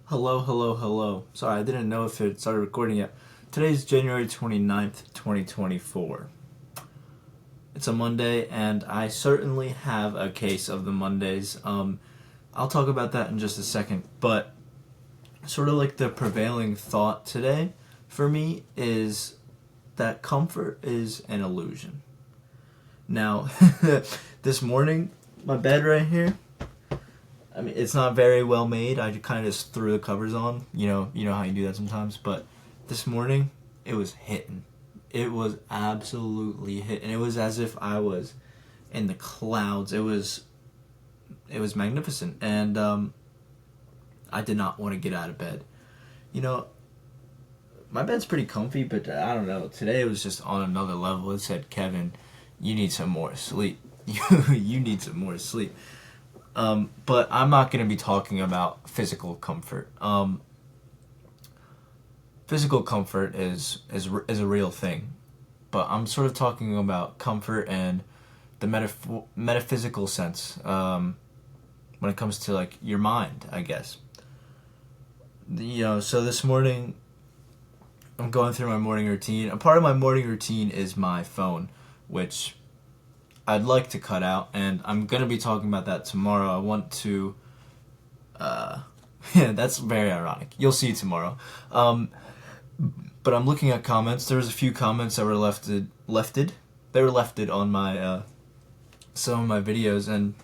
Hello, hello, hello. Sorry, I didn't know if it started recording yet. Today's January 29th, 2024. It's a Monday, and I certainly have a case of the Mondays. I'll talk about that in just a second, but sort of like the prevailing thought today for me is that comfort is an illusion. Now, this morning, my bed right here, I mean, it's not very well made. I kind of just threw the covers on. You know how you do that sometimes. But this morning, it was hitting. It was absolutely hitting. It was as if I was in the clouds. It was magnificent, and I did not want to get out of bed. You know, my bed's pretty comfy, but I don't know. Today it was just on another level. It said, "Kevin, you need some more sleep. You need some more sleep." But I'm not going to be talking about physical comfort. Physical comfort is a real thing, but I'm sort of talking about comfort and the metaphysical sense when it comes to like your mind, I guess. So this morning I'm going through my morning routine. A part of my morning routine is my phone, which I'd like to cut out, and I'm going to be talking about that tomorrow. I want to, yeah, that's very ironic. You'll see tomorrow. But I'm looking at comments. There was a few comments that were lefted. They were lefted on my, some of my videos, and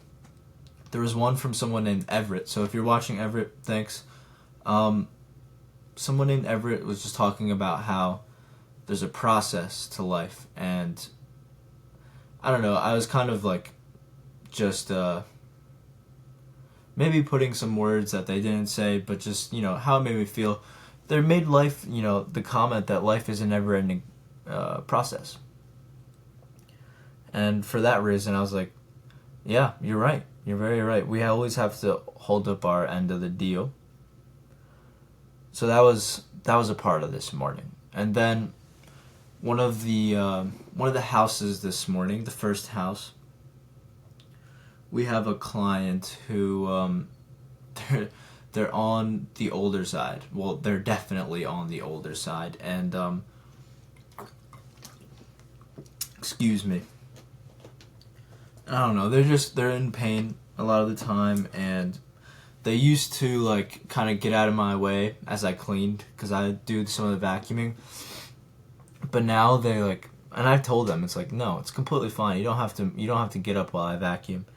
there was one from someone named Everett. So if you're watching, Everett, thanks. Someone named Everett was just talking about how there's a process to life, and I don't know, I was kind of like just maybe putting some words that they didn't say, but just, how it made me feel. They made life, the comment that life is a never-ending process. And for that reason, I was like, yeah, you're right. You're very right. We always have to hold up our end of the deal. So that was a part of this morning. And then one of the houses this morning, the first house, we have a client who they're on the older side. Well, they're definitely on the older side, and excuse me. I don't know. They're in pain a lot of the time, and they used to like kind of get out of my way as I cleaned because I do some of the vacuuming. But now they like, and I've told them, it's like, no, it's completely fine. You don't have to get up while I vacuum,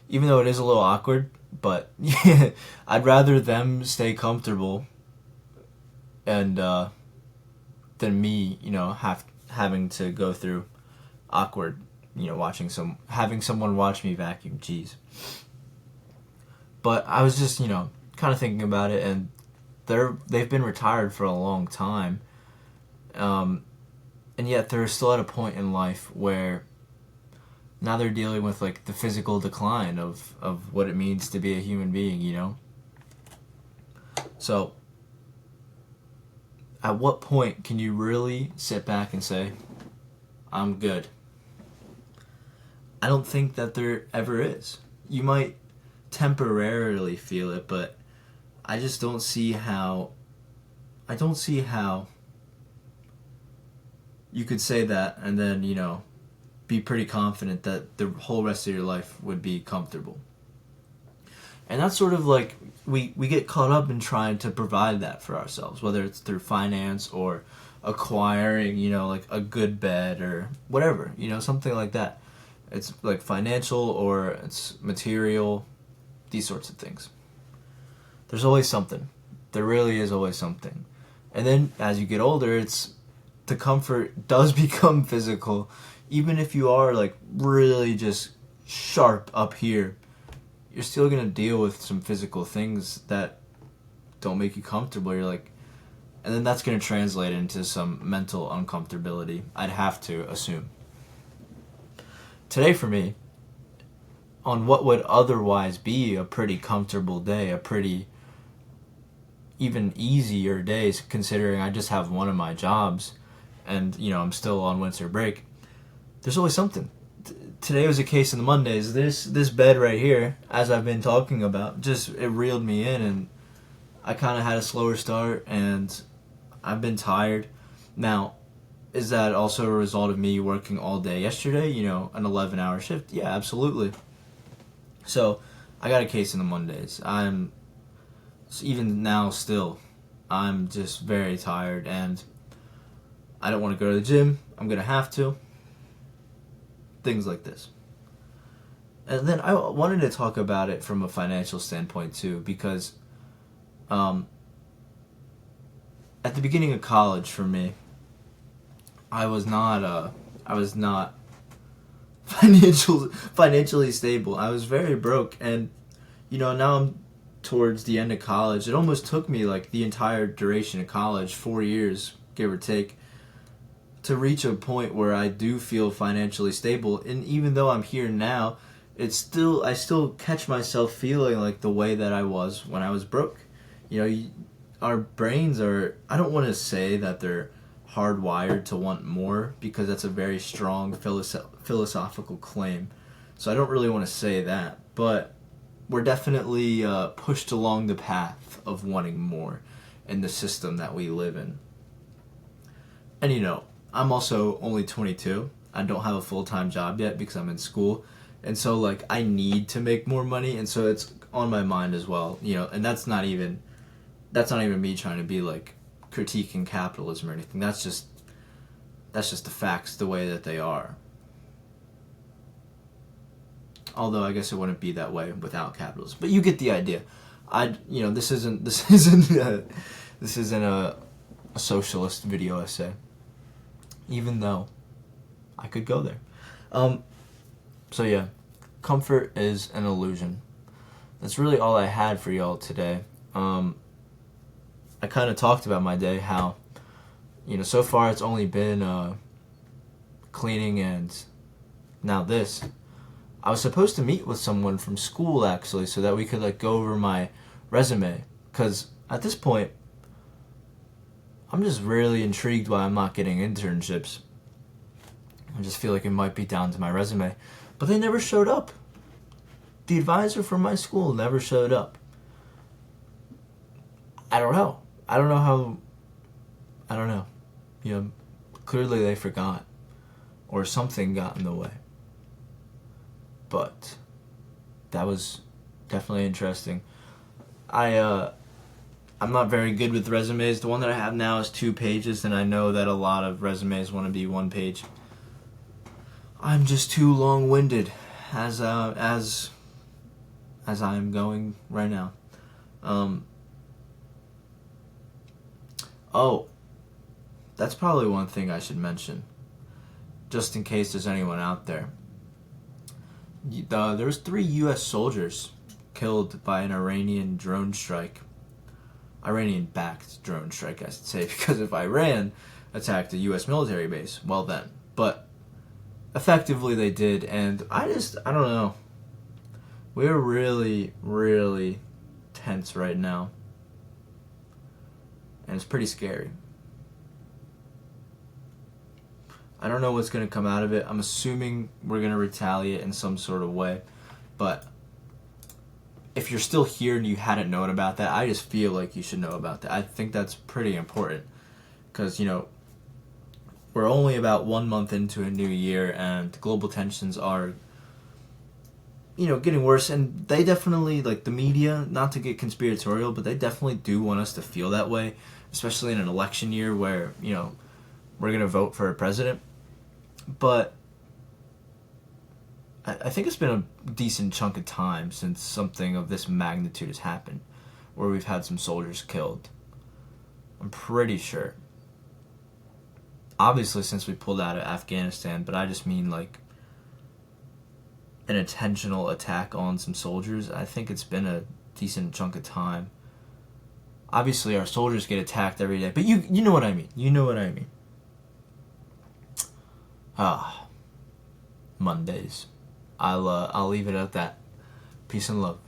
even though it is a little awkward. But yeah, I'd rather them stay comfortable and than me, having to go through awkward, having someone watch me vacuum. Jeez. But I was just, kind of thinking about it, and they've been retired for a long time. And yet they're still at a point in life where now they're dealing with like the physical decline of what it means to be a human being, So at what point can you really sit back and say, I'm good? I don't think that there ever is. You might temporarily feel it, but I just don't see how you could say that and then, be pretty confident that the whole rest of your life would be comfortable. And that's sort of like, we get caught up in trying to provide that for ourselves, whether it's through finance or acquiring, like a good bed or whatever, something like that. It's like financial or it's material, these sorts of things. There's always something. There really is always something. And then as you get older, the comfort does become physical. Even if you are like really just sharp up here, you're still going to deal with some physical things that don't make you comfortable. You're like, and then that's going to translate into some mental uncomfortability, I'd have to assume. Today for me, on what would otherwise be a pretty comfortable day, a pretty even easier day, considering I just have one of my jobs and, I'm still on winter break, there's always something. Today was a case of the Mondays. This bed right here, as I've been talking about, it reeled me in, and I kind of had a slower start, and I've been tired. Now, is that also a result of me working all day yesterday? An 11-hour shift? Yeah, absolutely. So, I got a case on the Mondays. Even now still, I'm just very tired, and I don't want to go to the gym. I'm going to have to. Things like this. And then I wanted to talk about it from a financial standpoint too, because at the beginning of college for me, I was not financially stable. I was very broke, and now I'm towards the end of college. It almost took me like the entire duration of college, 4 years, give or take, to reach a point where I do feel financially stable. And even though I'm here now, I still catch myself feeling like the way that I was when I was broke. Our brains are, I don't want to say that they're hardwired to want more, because that's a very strong philosophical claim. So I don't really want to say that, but we're definitely pushed along the path of wanting more in the system that we live in. And I'm also only 22. I don't have a full-time job yet because I'm in school. And so, like, I need to make more money, and so it's on my mind as well. And that's not even me trying to be, like, critiquing capitalism or anything. That's just the facts, the way that they are. Although I guess it wouldn't be that way without capitalism. But you get the idea. This isn't a socialist video essay, even though I could go there. So yeah, comfort is an illusion. That's really all I had for y'all today. I kind of talked about my day, how, so far it's only been cleaning and now this. I was supposed to meet with someone from school, actually, so that we could, like, go over my resume. Because at this point, I'm just really intrigued why I'm not getting internships. I just feel like it might be down to my resume. But they never showed up. The advisor from my school never showed up. I don't know. I don't know. Clearly they forgot. Or something got in the way. But that was definitely interesting. I'm not very good with resumes. The one that I have now is 2 pages, and I know that a lot of resumes want to be 1 page. I'm just too long-winded, as I'm going right now. That's probably one thing I should mention, just in case there's anyone out there. There was 3 U.S. soldiers killed by an Iranian drone strike. Iranian-backed drone strike, I should say, because if Iran attacked a U.S. military base, well then. But effectively they did, and I don't know. We're really, really tense right now. And it's pretty scary. I don't know what's going to come out of it. I'm assuming we're going to retaliate in some sort of way. But if you're still here and you hadn't known about that, I just feel like you should know about that. I think that's pretty important. Because, we're only about 1 month into a new year, and global tensions are, getting worse. And they definitely, like the media, not to get conspiratorial, but they definitely do want us to feel that way. Especially in an election year where, we're going to vote for a president. But I think it's been a decent chunk of time since something of this magnitude has happened, where we've had some soldiers killed. I'm pretty sure. Obviously, since we pulled out of Afghanistan, but I just mean, like, an intentional attack on some soldiers. I think it's been a decent chunk of time. Obviously, our soldiers get attacked every day, but you know what I mean. You know what I mean. Mondays. I'll leave it at that. Peace and love.